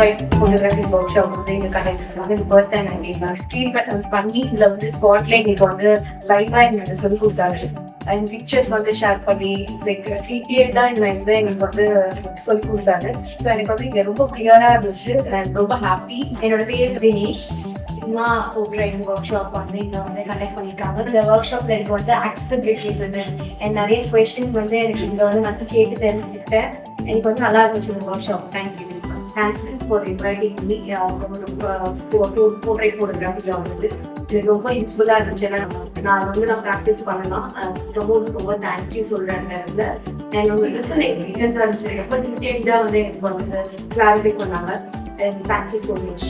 Portrait photography work shop வந்து எங்கள் conduct இது ஃபர்ஸ்ட் டைம் எங்களுக்கு ஸ்க்ரீன் பண்ணி இதில் வந்து ஸ்பாட்ல எங்களுக்கு வந்து லைவாக எங்களுக்கு சொல்லி கொடுத்தாரு. அண்ட் பிக்சர்ஸ் வந்து ஷேர் பண்ணி லைக் டீட்டெயில்டாக இந்த வந்து எங்களுக்கு வந்து சொல்லி கொடுத்தாரு. ஸோ எனக்கு வந்து இங்கே ரொம்ப கிளியராக இருந்துச்சு அண்ட் ரொம்ப ஹாப்பி. என்னோட பேர் Dinesh. Cinema portrait work shop வந்து இங்கே வந்து கண்டக்ட் பண்ணியிருக்காங்க. இந்த ஒர்க் ஷாப்பில் எனக்கு வந்து ஆக்சசிபிலிட்டி இருந்தது அண்ட் நிறைய கொஸ்டின் வந்து எனக்கு இங்கே வந்து நான் கேட்டு தெரிஞ்சுக்கிட்டேன். எனக்கு வந்து நல்லா இருந்துச்சு இந்த work shop. Thank you. Thanks for inviting me. Portrait photography வந்து இது ரொம்ப யூஸ்ஃபுல்லாக இருந்துச்சு. ஏன்னா நான் ப்ராக்டிஸ் பண்ணலாம். ரொம்ப தேங்க்யூ சொல்கிறேன். எனக்கு ஒரு டிஃப்ரெண்ட் எக்ஸ்பீரியன்ஸாக இருந்துச்சு. ரொம்ப டீட்டெயில்டாக வந்து எனக்கு வந்து கிளாரிஃபை பண்ணாங்க. Thank you so much.